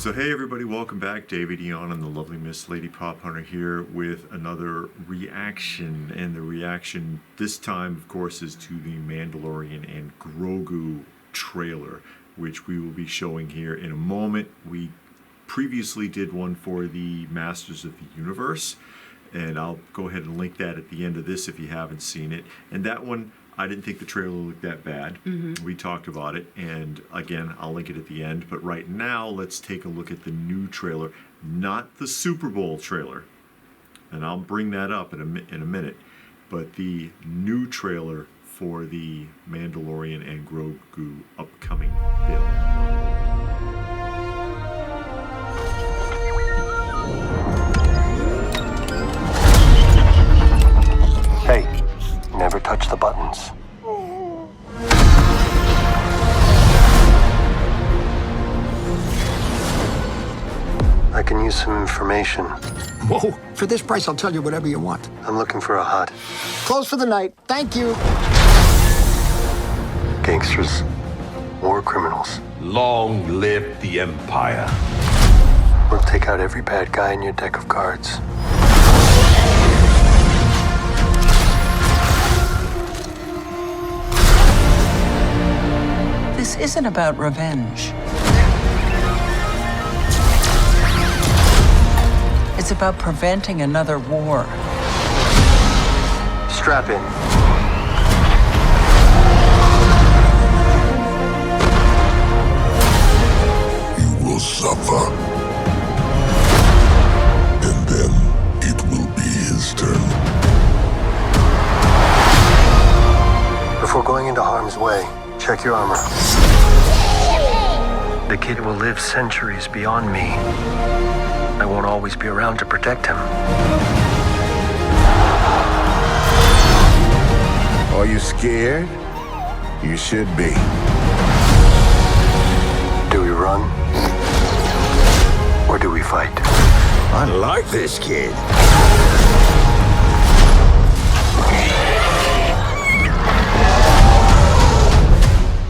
So hey everybody, welcome back. David Eon and the lovely Miss Lady Pop Hunter here with another reaction. And the reaction this time, of course, is to the Mandalorian and Grogu trailer, which we will be showing here in a moment. We previously did one for the Masters of the Universe, and I'll go ahead and link that at the end of this if you haven't seen it. And that one, I didn't think the trailer looked that bad. We talked about it, and again, I'll link it at the end. But right now, let's take a look at the new trailer, not the Super Bowl trailer, and I'll bring that up in a minute, but the new trailer for the Mandalorian and Grogu upcoming film. Hey, never touch the buttons. I can use some information. Whoa, for this price, I'll tell you whatever you want. I'm looking for a hut. Close for the night. Thank you. Gangsters, war criminals. Long live the Empire. We'll take out every bad guy in your deck of cards. This isn't about revenge. It's about preventing another war. Strap in. You will suffer. And then it will be his turn. Before going into harm's way, check your armor. The kid will live centuries beyond me. I won't always be around to protect him. Are you scared? You should be. Do we run? Or do we fight? I like this kid.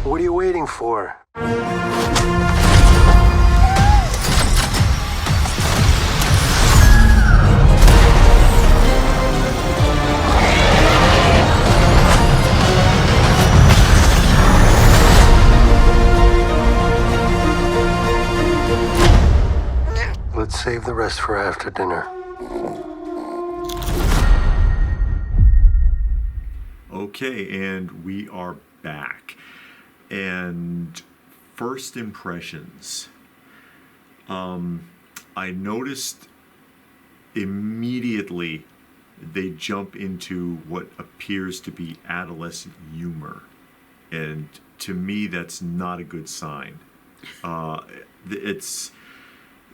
What are you waiting for? Let's save the rest for after dinner. Okay, and we are back. And first impressions. I noticed immediately they jump into what appears to be adolescent humor. And to me, that's not a good sign. It's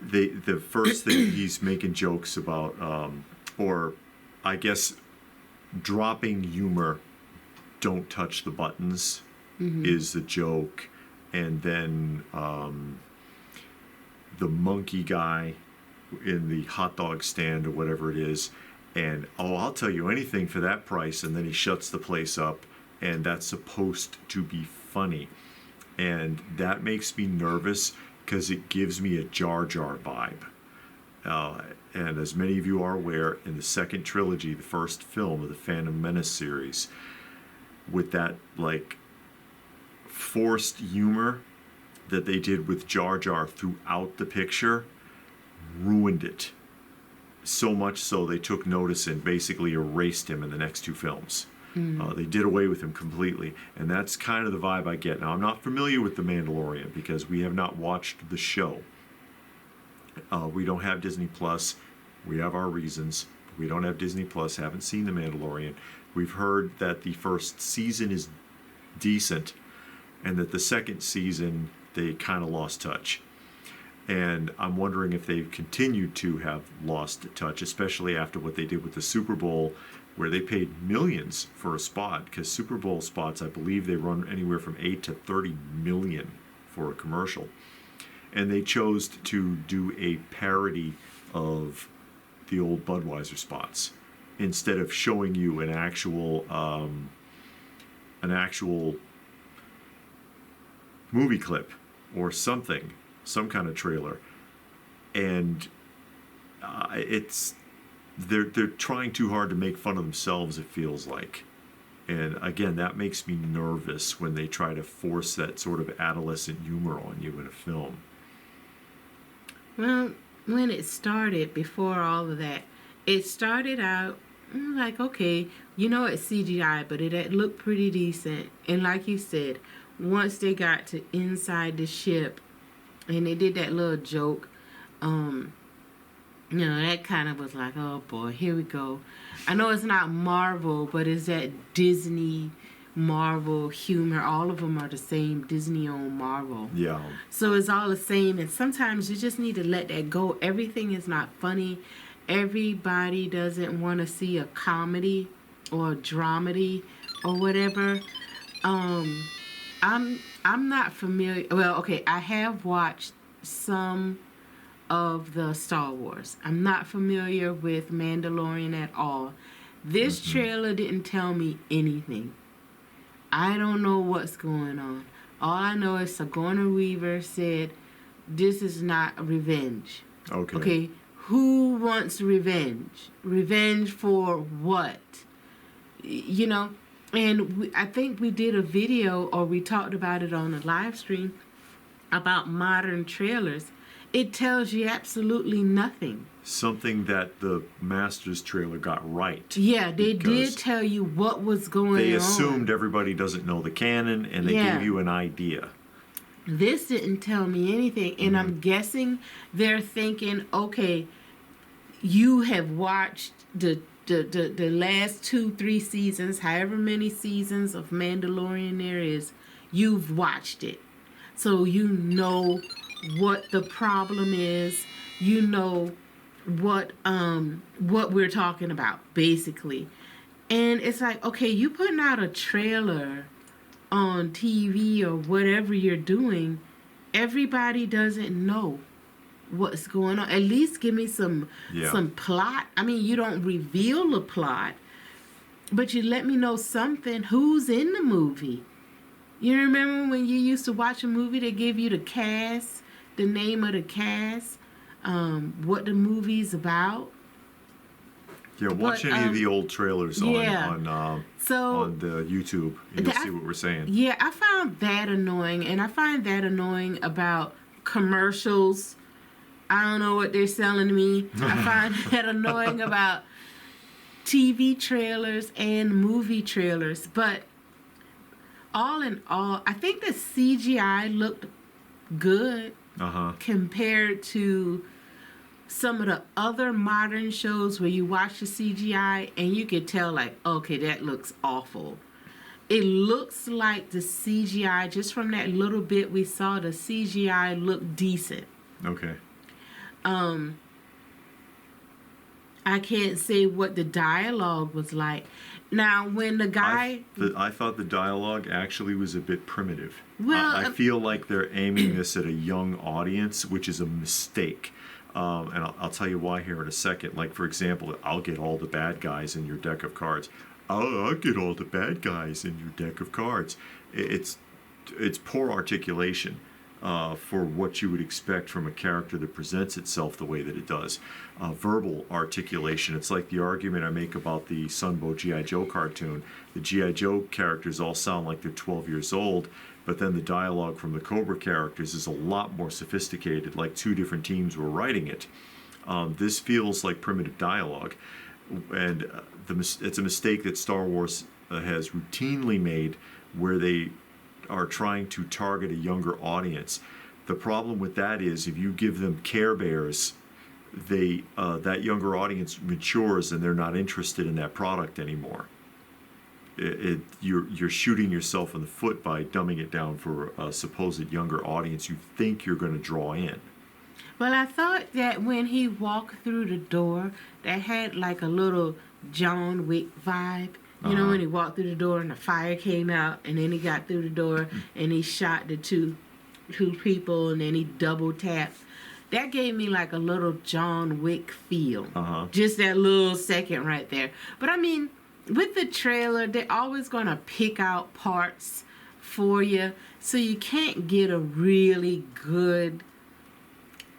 the first thing he's making jokes about, or I guess dropping humor, don't touch the buttons, is the joke. And then the monkey guy in the hot dog stand or whatever it is, and oh, I'll tell you anything for that price, and then he shuts the place up, and that's supposed to be funny. And that makes me nervous because it gives me a Jar Jar vibe. And as many of you are aware, in the second trilogy, the first film of the Phantom Menace series, with that like forced humor that they did with Jar Jar throughout the picture, ruined it. So much so they took notice and basically erased him in the next two films. They did away with him completely, and that's kind of the vibe I get. Now, I'm not familiar with The Mandalorian because we have not watched the show. We don't have Disney Plus. We have our reasons. We don't have Disney Plus, haven't seen The Mandalorian. We've heard that the first season is decent, and that the second season, they kind of lost touch. And I'm wondering if they've continued to have lost touch, especially after what they did with the Super Bowl, where they paid millions for a spot, because Super Bowl spots, I believe they run anywhere from 8 to 30 million for a commercial. And they chose to do a parody of the old Budweiser spots instead of showing you an actual movie clip or something, some kind of trailer. and it's they're trying too hard to make fun of themselves, it feels like. And again, that makes me nervous when they try to force that sort of adolescent humor on you in a film. Well, when it started, before all of that, it started out like, okay, it's CGI, but it looked pretty decent. And like you said, once they got to inside the ship and they did that little joke, that kind of was like, oh boy, here we go. I know it's not Marvel, but it's that Disney Marvel humor. All of them are the same, Disney owned Marvel. Yeah. So it's all the same, and sometimes you just need to let that go. Everything is not funny. Everybody doesn't want to see a comedy or a dramedy or whatever. I'm not familiar. Well, okay, I have watched some of the Star Wars. I'm not familiar with Mandalorian at all. This trailer didn't tell me anything. I don't know what's going on. All I know is Sigourney Weaver said, this is not revenge. Okay. Who wants revenge? Revenge for what? And I think we did a video, or we talked about it on a live stream, about modern trailers. It tells you absolutely nothing. Something that the Masters trailer got right. Yeah, they did tell you what was going on. They assumed everybody doesn't know the canon, and they gave you an idea. This didn't tell me anything, and I'm guessing they're thinking, okay, you have watched the last 2-3 seasons, however many seasons of Mandalorian there is, you've watched it. So you know what the problem is, what we're talking about, basically. And it's like, okay, you putting out a trailer on TV or whatever you're doing, everybody doesn't know what's going on. At least give me some plot. I mean, you don't reveal the plot, but you let me know something. Who's in the movie? You remember when you used to watch a movie, they give you the cast, the name of the cast, what the movie's about? Yeah, watch any of the old trailers on the YouTube, and you'll see what we're saying. Yeah, I found that annoying, and I find that annoying about commercials. I don't know what they're selling to me. I find that annoying about TV trailers and movie trailers. But all in all, I think the CGI looked good compared to some of the other modern shows where you watch the CGI and you could tell, like, okay, that looks awful. It looks like the CGI, just from that little bit we saw, the CGI looked decent. Okay. I can't say what the dialogue was like. Now, when the guy... I thought the dialogue actually was a bit primitive. Well, I feel like they're aiming this at a young audience, which is a mistake. And I'll tell you why here in a second. Like, for example, I'll get all the bad guys in your deck of cards. I'll get all the bad guys in your deck of cards. It's poor articulation for what you would expect from a character that presents itself the way that it does. Verbal articulation. It's like the argument I make about the Sunbow G.I. Joe cartoon. The G.I. Joe characters all sound like they're 12 years old, but then the dialogue from the Cobra characters is a lot more sophisticated, like two different teams were writing it. This feels like primitive dialogue, and it's a mistake that Star Wars has routinely made, where they are trying to target a younger audience. The problem with that is if you give them Care Bears, that younger audience matures and they're not interested in that product anymore. You're shooting yourself in the foot by dumbing it down for a supposed younger audience you think you're going to draw in. Well, I thought that when he walked through the door, that had like a little John Wick vibe. You know, when he walked through the door and the fire came out, and then he got through the door and he shot the two people, and then he double tapped. That gave me like a little John Wick feel. Just that little second right there. But I mean, with the trailer, they're always going to pick out parts for you, so you can't get a really good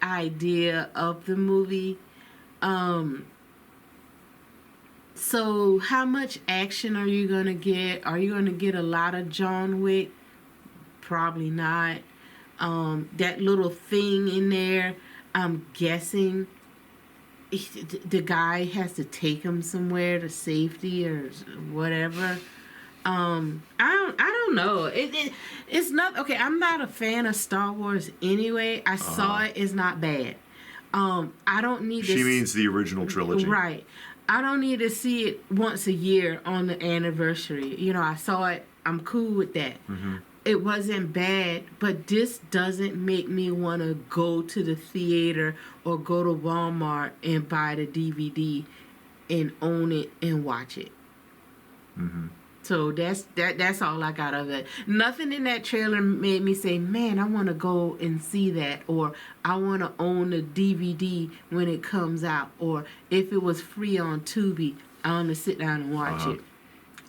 idea of the movie. So how much action are you gonna get? Are you gonna get a lot of John Wick? Probably not. That little thing in there, I'm guessing the guy has to take him somewhere to safety or whatever. I don't know. It's not okay. I'm not a fan of Star Wars anyway. I saw it. It's not bad. I don't need. She means the original trilogy, right? I don't need to see it once a year on the anniversary. You know, I saw it. I'm cool with that. It wasn't bad, but this doesn't make me want to go to the theater or go to Walmart and buy the DVD and own it and watch it. So that's all I got of it. Nothing in that trailer made me say, man, I want to go and see that, or I want to own the DVD when it comes out, or if it was free on Tubi, I want to sit down and watch it.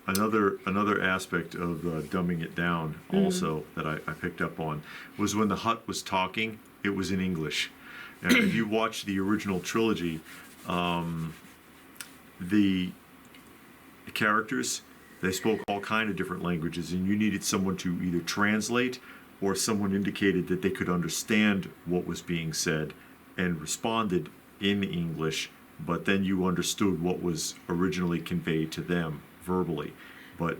Another aspect of dumbing it down also that I picked up on was when the Hutt was talking, it was in English. And if you watch the original trilogy, the characters, they spoke all kind of different languages, and you needed someone to either translate, or someone indicated that they could understand what was being said and responded in English, but then you understood what was originally conveyed to them verbally. But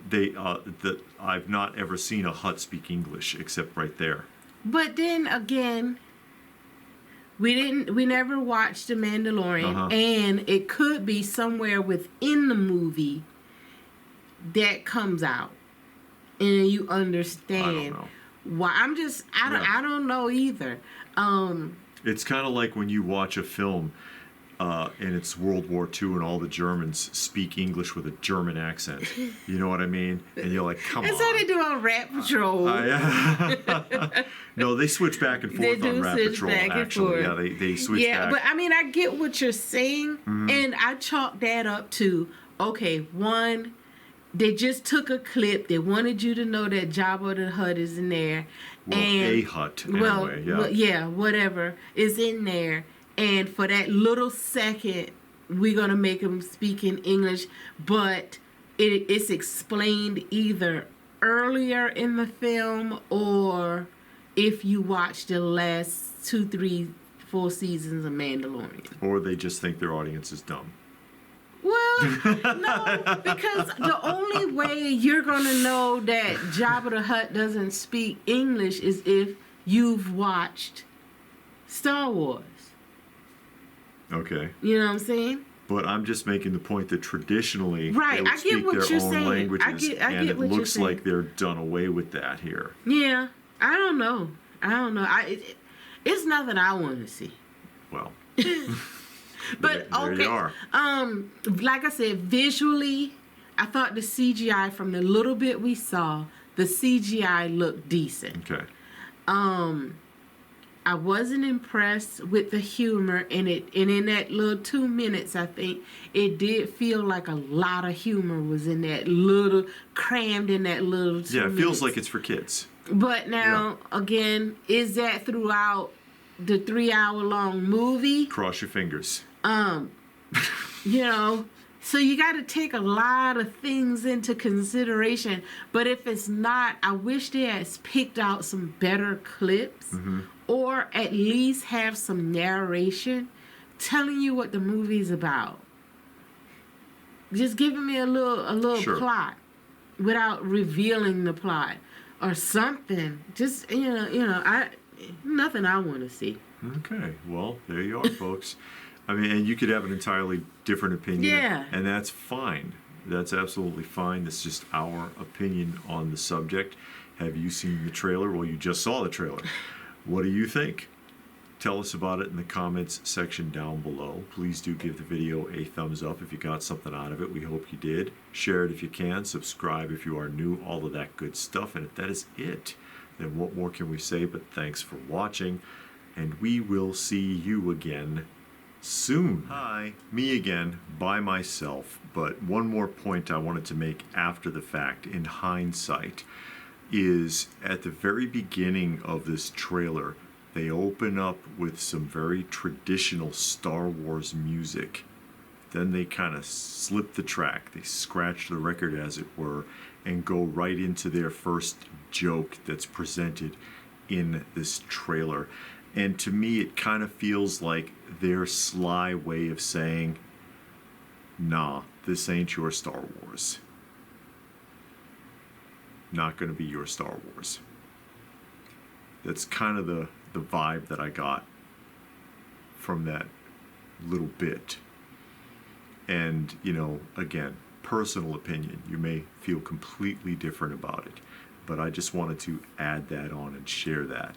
I've not ever seen a Hutt speak English except right there. But then again, we never watched The Mandalorian, and it could be somewhere within the movie that comes out, and you understand. I don't know. Why? I don't know either. It's kind of like when you watch a film and it's World War II and all the Germans speak English with a German accent. You know what I mean? And you're like, come on. That's how they do on Rat Patrol. No, they switch back and forth on Rat Patrol, actually. Yeah, they switch back. Yeah, but I mean, I get what you're saying, and I chalk that up to, okay, one, they just took a clip. They wanted you to know that Jabba the Hutt is in there. Well, a Hutt, anyway, whatever is in there. And for that little second, we're going to make them speak in English. But it's explained either earlier in the film, or if you watch the last 2, 3, 4 seasons of Mandalorian. Or they just think their audience is dumb. Well, no, because the only way you're going to know that Jabba the Hutt doesn't speak English is if you've watched Star Wars. Okay. You know what I'm saying? But I'm just making the point that traditionally right, they would speak their own languages, and it looks like they're done away with that here. Yeah, I don't know. It's nothing I want to see. Well, but there you are. Like I said, visually, I thought the CGI from the little bit we saw, the CGI looked decent. Okay. I wasn't impressed with the humor in it, and in that little 2 minutes, I think it did feel like a lot of humor was in that little, crammed in that little 2 minutes. Yeah, it feels like it's for kids. But now, again, is that throughout the 3-hour-long movie? Cross your fingers. You know, so you got to take a lot of things into consideration. But if it's not, I wish they had picked out some better clips, or at least have some narration telling you what the movie's about. Just giving me a little plot without revealing the plot or something. Just nothing I want to see. Okay, well, there you are, folks. I mean, and you could have an entirely different opinion. Yeah. And that's fine. That's absolutely fine. That's just our opinion on the subject. Have you seen the trailer? Well, you just saw the trailer. What do you think? Tell us about it in the comments section down below. Please do give the video a thumbs up if you got something out of it. We hope you did. Share it if you can. Subscribe if you are new. All of that good stuff. And if that is it, then what more can we say but thanks for watching. And we will see you again soon. Hi, me again, by myself. But one more point I wanted to make after the fact, in hindsight, is at the very beginning of this trailer, They open up with some very traditional Star Wars music. Then they kind of slip the track. They scratch the record, as it were, and go right into their first joke that's presented in this trailer. And to me, it kind of feels like their sly way of saying, nah, this ain't your Star Wars. Not going to be your Star Wars. That's kind of the vibe that I got from that little bit. And, you know, again, personal opinion. You may feel completely different about it, but I just wanted to add that on and share that.